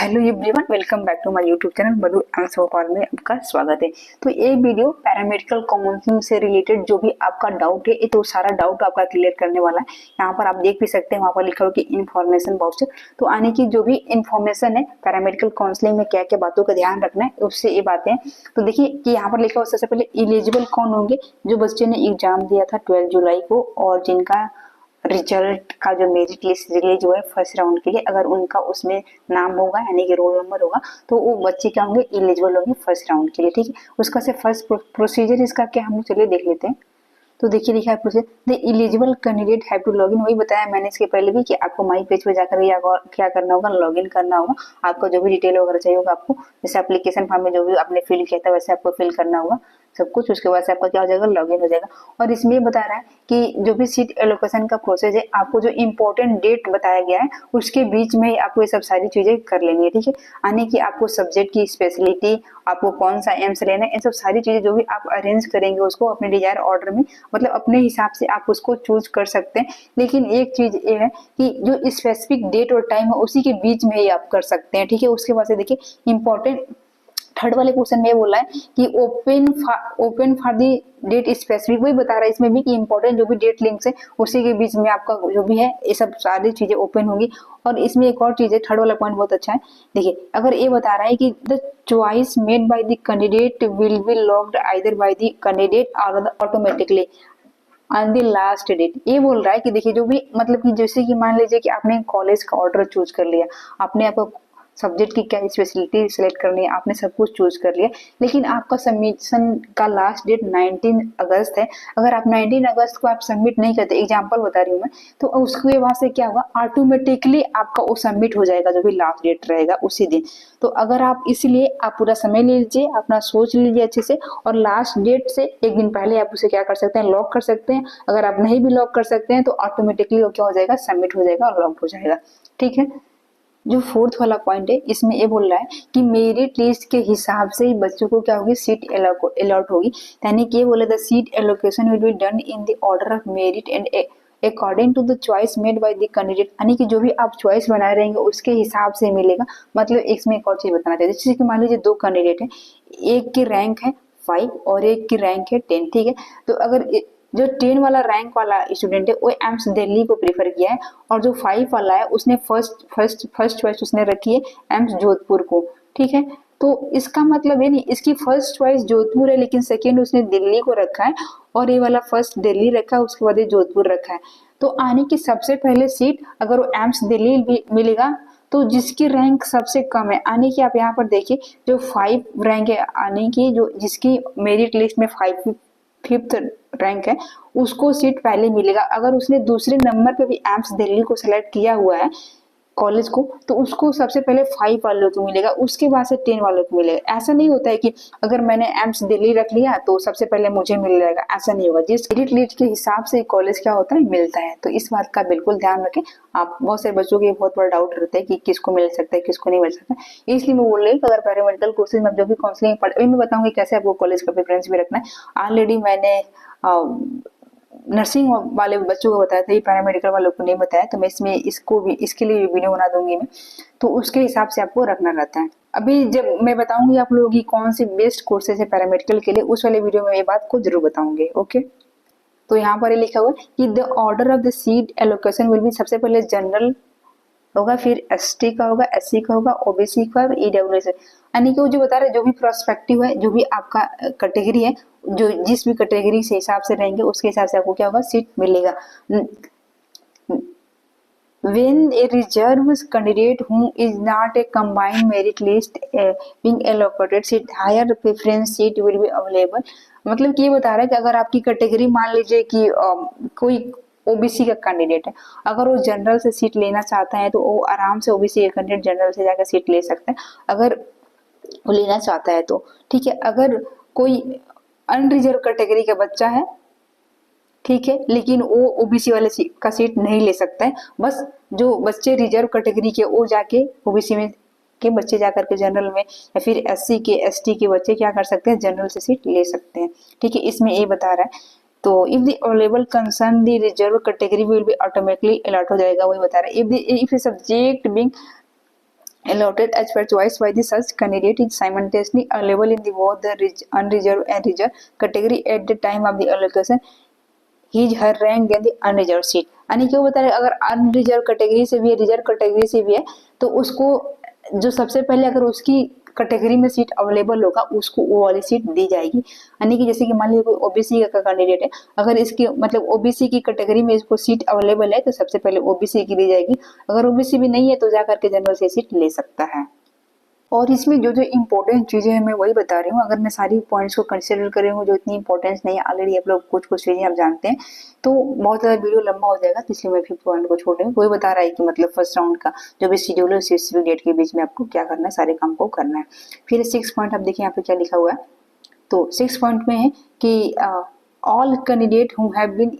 Hello everyone, welcome back to my YouTube channel Madhu answer Bhopal में आपका स्वागत है। तो ये वीडियो पैरामेडिकल काउंसलिंग से रिलेटेड जो भी आपका डाउट है, ये तो सारा डाउट आपका क्लियर करने वाला है। यहाँ पर आप देख भी सकते हैं, वहाँ पर लिखा हुआ कि इन्फॉर्मेशन बॉक्स। तो आने की जो भी इन्फॉर्मेशन है पैरामेडिकल काउंसलिंग में क्या क्या बातों का ध्यान रखना है, उससे ये बातें हैं। तो देखिए कि यहाँ पर लिखा हुआ सबसे पहले एलिजिबल कौन होंगे, जो बच्चे ने एग्जाम दिया था 12 जुलाई को और जिनका रिजल्ट का जो मेरिट लिस्ट रिलीज हुआ है फर्स्ट राउंड के लिए, अगर उनका उसमें नाम होगा यानी कि रोल नंबर होगा तो वो बच्चे क्या होंगे, एलिजिबल होंगे फर्स्ट राउंड के लिए। ठीक है, उसका से फर्स्ट प्रोसीजर इसका क्या हम चलिए देख लेते हैं। तो देखिए लिखा है procedure, the eligible candidate have to login. वही बताया मैंने इसके पहले भी कि आपको माई पेज पे जाकर क्या करना होगा, लॉगिन करना होगा। आपका जो भी डिटेल वगैरह चाहिए होगा आपको, जैसे एप्लीकेशन फॉर्म में जो भी आपने फिल किया था वैसे आपको फिल करना होगा सब कुछ। उसके बाद से आपका क्या हो जाएगा, लॉगिन हो जाएगा। और इसमें बता रहा है कि जो भी सीट एलोकेशन का प्रोसेस है, आपको जो इम्पोर्टेंट डेट बताया गया है उसके बीच में आपको ये सब सारी चीजें कर लेनी है। ठीक है, यानी कि आपको सब्जेक्ट की स्पेशलिटी, आपको कौन सा एम्स लेना है, इन सब सारी चीजें जो भी आप अरेंज करेंगे उसको अपने डिजायर ऑर्डर में, मतलब अपने हिसाब से आप उसको चूज कर सकते हैं। लेकिन एक चीज ये है कि जो स्पेसिफिक डेट और टाइम है उसी के बीच में ही आप कर सकते हैं। ठीक है, उसके बाद से देखिए इंपॉर्टेंट थर्ड वाले क्वेश्चन में बोला है कि open for the date specific. वही बता रहा है इसमें भी कि इंपॉर्टेंट जो भी डेट लिंक्स है उसी के बीच में आपका जो भी है ये सब सारी चीजें ओपन होंगी। और इसमें एक और चीज है, थर्ड वाला पॉइंट बहुत अच्छा है। देखिए अगर ये बता रहा है कि the choice made by the candidate will be locked either by the candidate और automatically on the last date. ये बोल रहा है कि देखिए जो भी मतलब कि जैसे कि मान लीजिए कि आपने कॉलेज का ऑर्डर चूज कर लिया, आपने आपको सब्जेक्ट की क्या स्पेशलिटी सिलेक्ट करनी है, आपने सब कुछ चूज कर लिया, लेकिन आपका सबमिशन का लास्ट डेट 19 अगस्त है। अगर आप 19 अगस्त को आप सबमिट नहीं करते, एग्जांपल बता रही हूँ मैं, तो उसके बाद से क्या होगा, ऑटोमेटिकली आपका वो सबमिट हो जाएगा जो भी लास्ट डेट रहेगा उसी दिन। तो अगर आप इसलिए आप पूरा समय ले लीजिए, अपना सोच लीजिए अच्छे से, और लास्ट डेट से एक दिन पहले आप उसे क्या कर सकते हैं, लॉक कर सकते हैं। अगर आप नहीं भी लॉक कर सकते हैं तो ऑटोमेटिकली वो क्या हो जाएगा, सबमिट हो जाएगा और लॉक हो जाएगा। ठीक है, जो फोर्थ वाला पॉइंट है इसमें ये बोल रहा है कि मेरिट लिस्ट के हिसाब से ही बच्चों को क्या होगी, सीट अलॉट होगी। यानी कि ये बोले the seat allocation will be done in the order of merit and according to the choice made by the candidate. यानी कि जो भी आप चॉइस बनाए रहेंगे उसके हिसाब से मिलेगा। मतलब इसमें एक और चीज बताना चाहिए, जैसे कि मान लीजिए दो कैंडिडेट है, एक की रैंक है 5 और एक की रैंक है 10। ठीक है, तो अगर जो 10 वाला रैंक वाला स्टूडेंट है वो एम्स दिल्ली को प्रीफर किया है, और जो 5 वाला है उसने फर्स्ट चॉइस उसने रखी है एम्स जोधपुर को। ठीक है, तो इसका मतलब ये नहीं, इसकी फर्स्ट चॉइस जोधपुर है लेकिन सेकंड उसने दिल्ली को रखा है, और ये वाला फर्स्ट दिल्ली रखा है उसके बाद ये जोधपुर रखा है। तो आने की सबसे पहले सीट अगर वो एम्स दिल्ली भी मिलेगा तो जिसकी रैंक सबसे कम है, आने की आप यहाँ पर देखिए जो 5 रैंक है, आने की जो जिसकी मेरिट लिस्ट में 5th रैंक है उसको सीट पहले मिलेगा। अगर उसने दूसरे नंबर पे भी एम्स दिल्ली को सिलेक्ट किया हुआ है कॉलेज को, तो उसको सबसे पहले 5 वालों को मिलेगा, उसके बाद से 10 वालों को मिलेगा। ऐसा नहीं होता है कि अगर मैंने एम्स दिल्ली रख लिया तो सबसे पहले मुझे मिल जाएगा, ऐसा नहीं होगा। जिस मेरिट लिस्ट के हिसाब से कॉलेज क्या होता है, मिलता है। तो इस बात का बिल्कुल ध्यान रखें। आप बहुत सारे बच्चों के बहुत बड़ा डाउट रहता है कि किसको मिल सकता है किसको नहीं मिल सकता, इसलिए मैं बोल रही हूँ कि अगर पैरामेडिकल कोर्सेज में जो भी काउंसलिंग अभी मैं बताऊंगी कैसे आपको कॉलेज का प्रेफरेंस भी रखना है। ऑलरेडी मैंने नर्सिंग वाले बच्चों को बताया था, ये पैरामेडिकल वालों को नहीं बताया, तो मैं इसमें इसको भी इसके लिए वीडियो बना दूंगी मैं, तो उसके हिसाब से आपको रखना रहता है। अभी जब मैं बताऊंगी आप लोगों की कौन सी बेस्ट कोर्सेज है पैरामेडिकल के लिए, उस वाले वीडियो में ये बात को जरूर बताऊंगी। ओके, तो यहाँ पर ये लिखा हुआ है कि the order of the seat allocation will B, सबसे पहले जनरल होगा, फिर एसटी का होगा, एससी का होगा, ओबीसी का और ईडब्ल्यूएस। यानी कि वो जो बता रहे जो भी प्रोस्पेक्टिव है, जो भी आपका कैटेगरी है, जो जिस भी कैटेगरी से हिसाब से रहेंगे उसके हिसाब से आपको क्या होगा, सीट मिलेगा। When a reserve candidate who is not a combined merit list being allocated seat, higher preference seat will be available। मतलब कि ये बता रहा है कि अगर आपकी कैटेगरी मान लीजिए कि कोई ओबीसी का कैंडिडेट है, अगर वो जनरल से सीट लेना चाहता है तो वो आराम से ओबीसी का कैंडिडेट जनरल से जाकर सीट ले सकता है, अगर वो लेना चाहता है तो। ठीक है, अगर कोई अनरिजर्व कैटेगरी का बच्चा है, ठीक है, लेकिन वो ओबीसी वाले का सीट नहीं ले सकता है, बस जो बच्चे रिजर्व कैटेगरी के वो जाके ओबीसी में के बच्चे जाकर के जनरल में, या फिर एससी के एसटी के बच्चे क्या कर सकते हैं, जनरल से सीट ले सकते हैं। ठीक है, इसमें ये बता रहा है। तो if the available concern the reserve category will be automatically allot हो जाएगा, वही बता रहा है। If the subject being allotted as per choice by the such candidate is simultaneously available in the both the unreserved and reserved category at the time of the allocation his her rank then the unreserved seat. यानी क्यों बता रहे, अगर unreserved category से भी है, reserve category से भी है, तो उसको जो सबसे पहले अगर उसकी कैटेगरी में सीट अवेलेबल होगा उसको वो वाली सीट दी जाएगी। यानी कि जैसे कि मान लीजिए कोई ओबीसी का कैंडिडेट है, अगर इसकी मतलब ओबीसी की कैटेगरी में इसको सीट अवेलेबल है तो सबसे पहले ओबीसी की दी जाएगी, अगर ओबीसी भी नहीं है तो जाकर के जनरल से सीट ले सकता है। और इसमें जो जो इम्पोर्टेंट चीज़ें हैं मैं वही बता रही हूँ, अगर मैं सारी पॉइंट्स को कंसिडर कर रही हूँ जो इतनी इंपॉर्टेंस नहीं है, ऑलरेडी आप लोग कुछ कुछ चीज़ें आप जानते हैं, तो बहुत ज़्यादा वीडियो लंबा हो जाएगा, तो इसलिए मैं फिर पॉइंट को छोड़ रही हूँ। वही बता रहा है कि मतलब फर्स्ट राउंड का जो भी शेड्यूल है स्पेसिफिक डेट के बीच में आपको क्या करना है, सारे काम को करना है। फिर 6 पॉइंट आप देखिए यहाँ पे क्या लिखा हुआ है, तो 6 पॉइंट में है कि all candidate who have been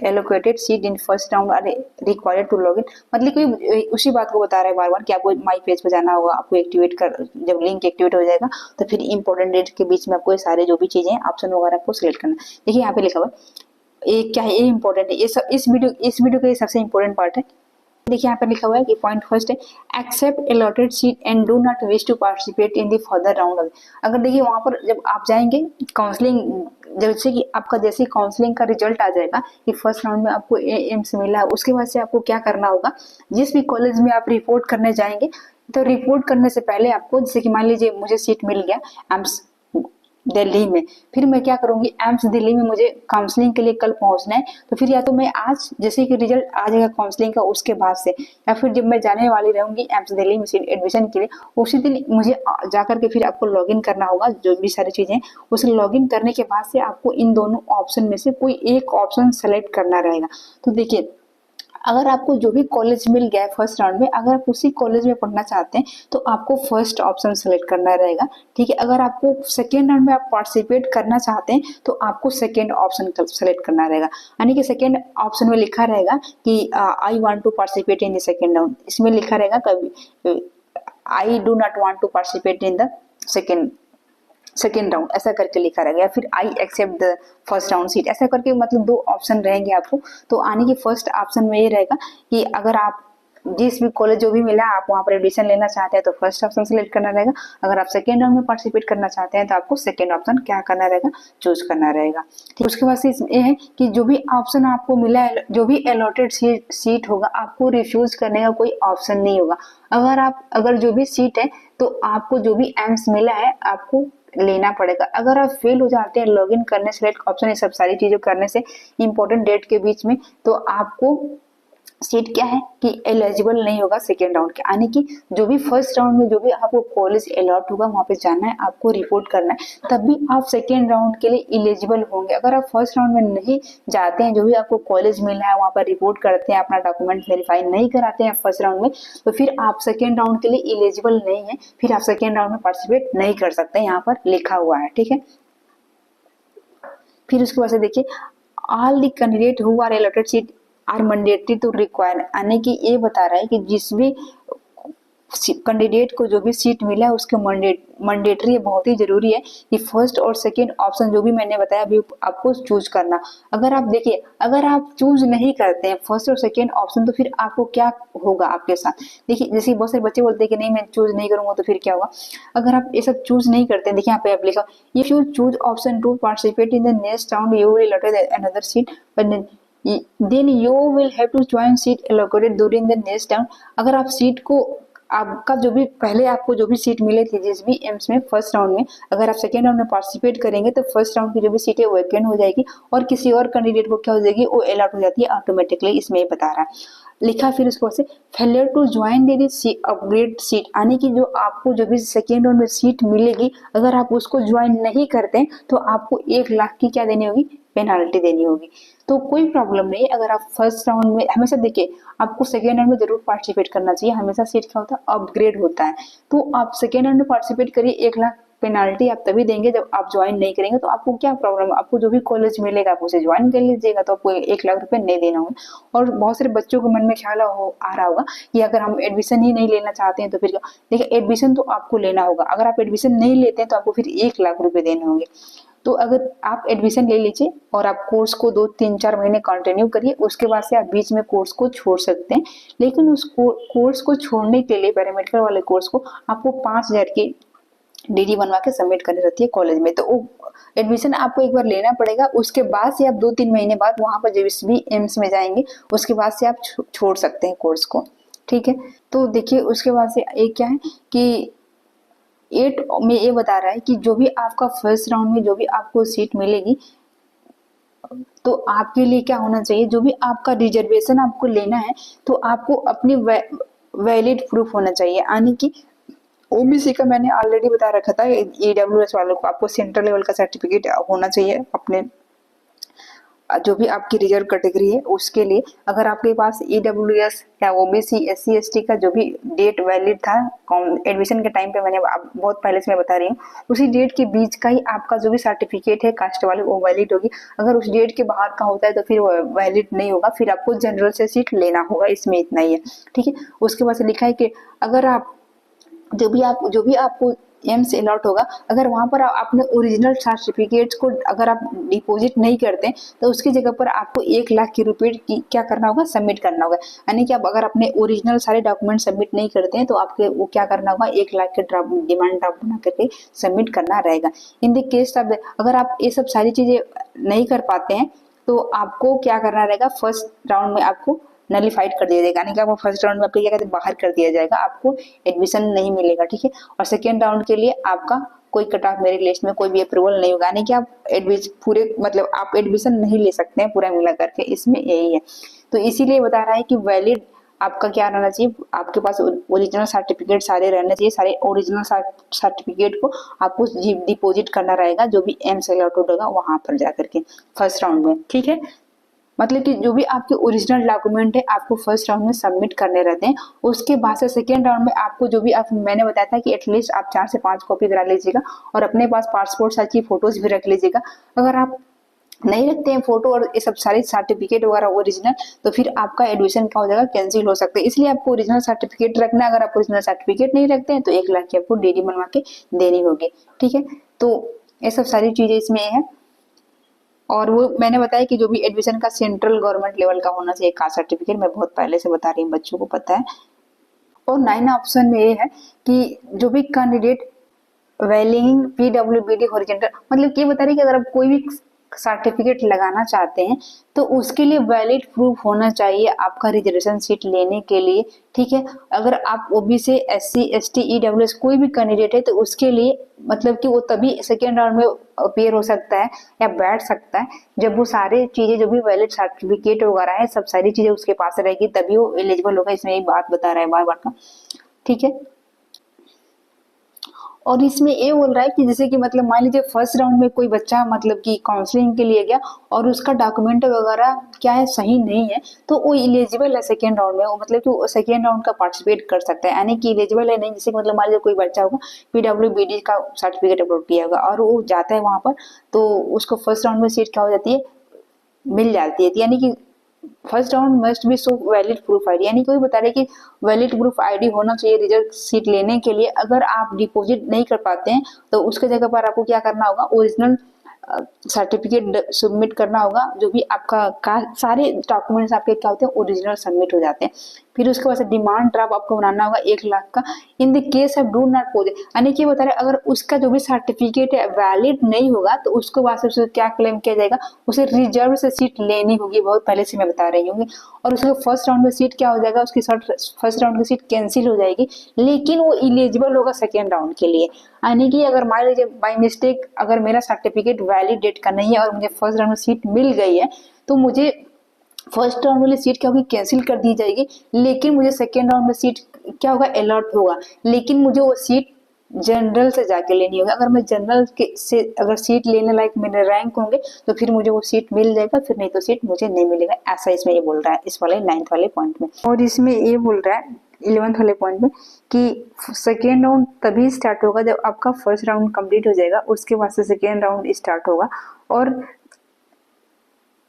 allocated seat in first round are required to log in। मतलब कोई उसी बात को बता रहा है बार बार कि आपको माई पेज पे जाना होगा, आपको एक्टिवेट कर, जब लिंक एक्टिवेट हो जाएगा तो फिर इंपॉर्टेंट डेट के बीच में आपको ये सारे जो भी चीजें हैं ऑप्शन वगैरह आपको सिलेक्ट करना है। देखिए यहाँ पे लिखा हुआ है, ये क्या है, ये इंपॉर्टेंट है, ये सब इस वीडियो का ये सबसे इंपॉर्टेंट पार्ट है। देखिए यहाँ पर लिखा हुआ है कि पॉइंट फर्स्ट है accept allotted seat and do not wish to participate in the further round. अगर देखिए वहां पर जब आप जाएंगे काउंसलिंग, जैसे कि आपका जैसे काउंसलिंग का रिजल्ट आ जाएगा कि फर्स्ट राउंड में आपको एम्स मिला है, उसके बाद से आपको क्या करना होगा, जिस भी कॉलेज में आप रिपोर्ट करने जाएंगे तो रिपोर्ट करने से पहले आपको, जैसे कि मान लीजिए मुझे सीट मिल गया एम्स दिल्ली में, फिर मैं क्या करूंगी, एम्स दिल्ली में मुझे काउंसलिंग के लिए कल पहुंचना है, तो फिर या तो मैं आज जैसे कि रिजल्ट आ जाएगा काउंसलिंग का उसके बाद से, या फिर जब मैं जाने वाली रहूंगी एम्स दिल्ली में एडमिशन के लिए उसी दिन मुझे जाकर के फिर आपको लॉगिन करना होगा, जो भी सारी चीजें उसे लॉगिन करने के बाद से आपको इन दोनों ऑप्शन में से कोई एक ऑप्शन सेलेक्ट करना रहेगा। तो देखिए अगर आपको जो भी कॉलेज मिल गया है फर्स्ट राउंड में, अगर आप उसी कॉलेज में पढ़ना चाहते हैं तो आपको फर्स्ट ऑप्शन सेलेक्ट करना रहेगा, ठीक है। अगर आपको सेकेंड राउंड में आप पार्टिसिपेट करना चाहते हैं तो आपको सेकेंड ऑप्शन सेलेक्ट करना रहेगा। यानी कि सेकेंड ऑप्शन में लिखा रहेगा कि I want to participate in the second round, इसमें लिखा रहेगा कभी I do not want to participate in the second round, ऐसा करके लिखा रहेगा, या फिर I accept the first round seat, ऐसा करके मतलब दो ऑप्शन रहेंगे आपको। तो आने की फर्स्ट ऑप्शन में ये रहेगा कि अगर आप जिस भी कॉलेज जो भी मिला आप वहाँ पर एडमिशन लेना चाहते हैं तो फर्स्ट ऑप्शन सेलेक्ट करना रहेगा, अगर आप सेकेंड राउंड में पार्टिसिपेट करना चाहते हैं तो आपको सेकेंड ऑप्शन क्या करना रहेगा, चूज करना रहेगा, ठीक। उसके बाद ये है कि जो भी ऑप्शन आपको मिला है, जो भी अलॉटेड सीट होगा आपको रिफ्यूज करने का कोई ऑप्शन नहीं होगा। अगर जो भी सीट है तो आपको जो भी एम्स मिला है आपको लेना पड़ेगा। अगर आप फेल हो जाते हैं लॉगिन करने, सेलेक्ट ऑप्शन, ये सब सारी चीजों करने से इंपॉर्टेंट डेट के बीच में, तो आपको सीट क्या है कि एलिजिबल नहीं होगा सेकेंड राउंड के। यानी कि जो भी फर्स्ट राउंड में जो भी आपको कॉलेज अलॉट होगा वहां पे जाना है, आपको रिपोर्ट करना है, तब भी आप सेकेंड राउंड के लिए एलिजिबल होंगे। अगर आप फर्स्ट राउंड में नहीं जाते हैं, जो भी आपको कॉलेज मिला है वहां पर रिपोर्ट करते हैं, अपना डॉक्यूमेंट वेरीफाई नहीं कराते हैं फर्स्ट राउंड में, तो फिर आप सेकेंड राउंड के लिए एलिजिबल नहीं है, फिर आप सेकेंड राउंड में पार्टिसिपेट नहीं कर सकते, यहाँ पर लिखा हुआ है, ठीक है। फिर उसके बाद से देखिए all the candidate who are allotted seat are mandatory to require, यानी कि ये बता रहा है कि जिस भी कैंडिडेट को जो भी सीट मिला है उसके मैंडेटरी बहुत ही जरूरी है कि फर्स्ट और सेकंड ऑप्शन जो भी मैंने बताया अभी आपको चूज करना। अगर आप देखिए अगर आप चूज नहीं करते हैं फर्स्ट और सेकंड ऑप्शन तो फिर आपको क्या होगा आपके साथ। देखिए जैसे बहुत सारे बच्चे बोलते हैं कि नहीं मैं चूज नहीं करूंगा तो फिर क्या होगा। अगर आप ये सब चूज नहीं करते हैं, देखिए यहाँ पे आप लिखा if you choose option to participate in the next round you will allotted another seat then you will have to join seat allocated during the next round। अगर आप सीट को आपका जो भी पहले आपको जो भी सीट मिले थे जिस भी एम्स में फर्स्ट राउंड में, अगर आप सेकेंड राउंड में पार्टिसिपेट करेंगे तो फर्स्ट राउंड की जो भी सीटें वैकेंट हो जाएगी और किसी और कैंडिडेट को क्या हो जाएगी वो अलॉट हो जाती है ऑटोमेटिकली, इसमें ये बता रहा है। लिखा फिर उसको से failure to join the upgrade seat, यानी कि जो आपको जो भी सेकेंड राउंड में सीट मिलेगी अगर आप उसको ज्वाइन नहीं करते तो आपको 1 लाख की क्या देनी होगी, पेनाल्टी देनी होगी। तो कोई प्रॉब्लम नहीं अगर आप फर्स्ट राउंड में, हमेशा देखिए आपको सेकेंड राउंड में जरूर पार्टिसिपेट करना चाहिए, हमेशा सीट क्या होता है अपग्रेड होता है। तो आप सेकेंड राउंड में पार्टिसिपेट करिए, 1 लाख पेनाल्टी आप तभी देंगे जब आप ज्वाइन नहीं करेंगे। तो आपको क्या प्रॉब्लम है, आपको जो भी कॉलेज मिलेगा आप उसे ज्वाइन कर लीजिएगा तो आपको 1 लाख रुपए नहीं देना होगा। और बहुत सारे बच्चों के मन में ख्याल आ रहा होगा कि अगर हम एडमिशन ही नहीं लेना चाहते हैं तो फिर देखिए एडमिशन तो आपको लेना होगा, अगर आप एडमिशन नहीं लेते हैं तो आपको फिर 1 लाख रुपए देने होंगे। तो अगर आप एडमिशन ले लीजिए और आप कोर्स को 2-3-4 महीने कंटिन्यू करिए, उसके बाद से आप बीच में कोर्स को छोड़ सकते हैं। लेकिन उस कोर्स को छोड़ने के लिए, पैरामेडिकल वाले कोर्स को, आपको 5,000 की डीडी बनवा के सबमिट करनी रहती है कॉलेज में। तो वो एडमिशन आपको एक बार लेना पड़ेगा, उसके बाद से आप 2-3 महीने बाद वहां पर जब भी एम्स में जाएंगे, उसके बाद से आप छोड़ सकते हैं कोर्स को, ठीक है। तो देखिए उसके बाद से एक क्या है कि 8 में ये बता रहा है कि जो भी आपका फर्स्ट राउंड में जो भी आपको सीट मिलेगी, तो आपके लिए क्या होना चाहिए, जो भी आपका रिजर्वेशन आपको लेना है, तो आपको अपनी वैलिड प्रूफ होना चाहिए। यानी कि ओबीसी का मैंने ऑलरेडी बता रखा था, ईडब्ल्यूएस वालों को आपको सेंट्रल लेवल का सर्टिफिकेट होना चाहिए अपने जो भी आपकी रिजर्व कैटेगरी है उसके लिए। अगर आपके पास ईडब्ल्यूएस या ओबीसी एससी एसटी का जो भी डेट वैलिड था एडमिशन के टाइम पे, मैंने बहुत पहले से मैं बता रही हूँ, उसी डेट के बीच का ही आपका जो भी सर्टिफिकेट है कास्ट वाले वो वैलिड होगी। अगर उस डेट के बाहर का होता है तो फिर वो वैलिड नहीं होगा, फिर आपको जनरल से सीट लेना होगा, इसमें इतना ही है, ठीक है। उसके बाद से लिखा है कि अगर आप जो भी आपको एम्स अलॉट होगा, अगर वहां पर आपने ओरिजिनल सर्टिफिकेट्स को अगर आप डिपॉजिट नहीं करते तो उसकी जगह पर आपको 1,00,000 के रुपए की क्या करना होगा, सबमिट करना होगा। यानी कि आप अगर अपने ओरिजिनल सारे डॉक्यूमेंट सबमिट नहीं करते हैं तो आपके वो क्या करना होगा, 1,00,000 के डिमांड ड्राफ्ट बना करके सबमिट करना रहेगा। इन द केस ऑफ अगर आप ये सब सारी चीजें नहीं कर पाते हैं तो आपको क्या करना रहेगा, फर्स्ट राउंड में आपको नलीफाइड कर दिया जाएगा, यानी कि आपको फर्स्ट राउंड में आपको क्या कहते हैं, बाहर कर दिया जाएगा, आपको एडमिशन नहीं मिलेगा, ठीक है। और सेकेंड राउंड के लिए आपका कोई कट ऑफ मेरिट लिस्ट में कोई भी अप्रूवल नहीं होगा, यानी कि आप एडमिशन पूरे मतलब आप एडमिशन नहीं ले सकते हैं पूरा मिला करके, इसमें यही है। तो इसीलिए बता रहा है कि वैलिड आपका क्या रहना चाहिए, आपके पास ओरिजिनल सर्टिफिकेट सारे रहने चाहिए, सारे ओरिजिनल सर्टिफिकेट को आपको डिपॉजिट करना रहेगा जो भी एम्स अलॉटेड होगा वहां पर जाकर के फर्स्ट राउंड में, ठीक है। मतलब कि जो भी आपके ओरिजिनल डॉक्यूमेंट है आपको फर्स्ट राउंड में सबमिट करने रहते हैं। उसके बाद से सेकेंड राउंड में आपको जो भी मैंने बताया था कि एटलीस्ट आप 4 से 5 कॉपी करा लीजिएगा और अपने पास पासपोर्ट साइज की फोटोज भी रख लीजिएगा। अगर आप नहीं रखते हैं फोटो और ये सब सारे सर्टिफिकेट वगैरह ओरिजिनल, तो फिर आपका एडमिशन क्या हो जाएगा, कैंसिल हो सकता है। इसलिए आपको ओरिजिनल सर्टिफिकेट रखना है। अगर आप ओरिजिनल सर्टिफिकेट नहीं रखते हैं तो 1,00,000 की आपको डीडी बनवा के देनी होगी, ठीक है। तो ये सब सारी चीजें इसमें है। और वो मैंने बताया कि जो भी एडमिशन का सेंट्रल गवर्नमेंट लेवल का होना चाहिए कास्ट सर्टिफिकेट, मैं बहुत पहले से बता रही हूँ, बच्चों को पता है। और 9 ऑप्शन में ये है कि जो भी कैंडिडेट वैलिंग पीडब्ल्यूबीडी हॉरिजॉन्टल, मतलब ये बता रही है कि अगर आप कोई भी सर्टिफिकेट लगाना चाहते हैं तो उसके लिए वैलिड प्रूफ होना चाहिए आपका रिजर्वेशन सीट लेने के लिए, ठीक है। अगर आप ओबीसी एससी एसटी ईडब्ल्यूएस कोई भी कैंडिडेट है तो उसके लिए मतलब कि वो तभी सेकेंड राउंड में अपीयर हो सकता है या बैठ सकता है जब वो सारे चीजें जो भी वैलिड सर्टिफिकेट वगैरह है सब सारी चीजें उसके पास रहेगी, तभी वो एलिजिबल होगा। इसमें ये बात बता रहा है बार बार का, ठीक है। और इसमें ये बोल रहा है कि जैसे कि मतलब मान लीजिए फर्स्ट राउंड में कोई बच्चा मतलब कि काउंसलिंग के लिए गया और उसका डॉक्यूमेंट वगैरह क्या है, सही नहीं है, तो वो इलिजिबल है सेकेंड राउंड में, वो मतलब कि वो सेकेंड राउंड का पार्टिसिपेट कर सकता है। यानी कि इलिजिबल है नहीं, जैसे कि मतलब मान लीजिए कोई बच्चा होगा पीडब्ल्यूबीडी का सर्टिफिकेट अपलोड किया होगा और वो जाता है वहां पर, तो उसको फर्स्ट राउंड में सीट क्या हो जाती है, मिल जाती है। यानी कि first round must be show valid proof ID, यानी कोई बता रहे कि वैलिड प्रूफ आईडी होना चाहिए रिजर्व सीट लेने के लिए। अगर आप डिपॉजिट नहीं कर पाते हैं तो उसके जगह पर आपको क्या करना होगा, ओरिजिनल सर्टिफिकेट सबमिट करना होगा। जो भी आपका सारे डॉक्यूमेंट्स आपके क्या होते हैं, ओरिजिनल सबमिट हो जाते हैं। फिर उसके बाद डिमांड ड्राफ्ट आपको बनाना होगा 1,00,000 का। In the case of do not pose, यानी कि बता रहे अगर उसका जो भी सर्टिफिकेट है वैलिड नहीं होगा तो उसको बाद से उसे क्या क्लेम किया जाएगा, उसे रिजर्व से सीट लेनी होगी, बहुत पहले से मैं बता रही हूँ। और उसको फर्स्ट राउंड में सीट क्या हो जाएगा, उसकी फर्स्ट राउंड की सीट कैंसिल हो जाएगी, लेकिन वो इलिजिबल होगा सेकेंड राउंड के लिए। यानी कि अगर मान लीजिए बाई मिस्टेक अगर मेरा सर्टिफिकेट वैलिड डेट का नहीं है और मुझे फर्स्ट राउंड में सीट मिल गई है तो मुझे फर्स्ट राउंड वाली सीट क्या होगी, कैंसिल कर दी जाएगी, लेकिन मुझे सेकेंड राउंड में सीट क्या होगा, अलॉट होगा, लेकिन मुझे वो सीट जनरल से जाके लेनी होगी। अगर मैं जनरल के से अगर सीट लेने लायक मेरे रैंक होंगे तो फिर मुझे वो सीट मिल जाएगा, फिर नहीं तो सीट मुझे नहीं मिलेगा। ऐसा इसमें ये बोल रहा है इस वाले 9th वाले पॉइंट में। और इसमें ये बोल रहा है 11th वाले पॉइंट में कि सेकेंड राउंड तभी स्टार्ट होगा जब आपका फर्स्ट राउंड कंप्लीट हो जाएगा, उसके बाद से सेकेंड राउंड स्टार्ट होगा। और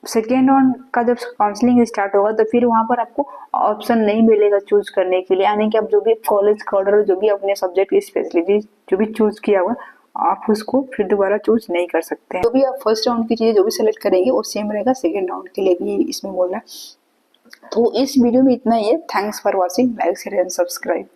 सेकेंड राउंड का जब काउंसलिंग स्टार्ट होगा तो फिर वहां पर आपको ऑप्शन नहीं मिलेगा चूज करने के लिए, यानी कि आप जो भी कॉलेज का ऑर्डर जो भी अपने सब्जेक्ट की स्पेशलिटी जो भी चूज किया हुआ आप उसको फिर दोबारा चूज नहीं कर सकते हैं। जो भी आप फर्स्ट राउंड की चीजें जो भी सिलेक्ट करेंगे वो सेम रहेगा सेकेंड राउंड के लिए भी, इसमें बोल रहा है। तो इस वीडियो में इतना ही है। Thanks for watching, like share and subscribe.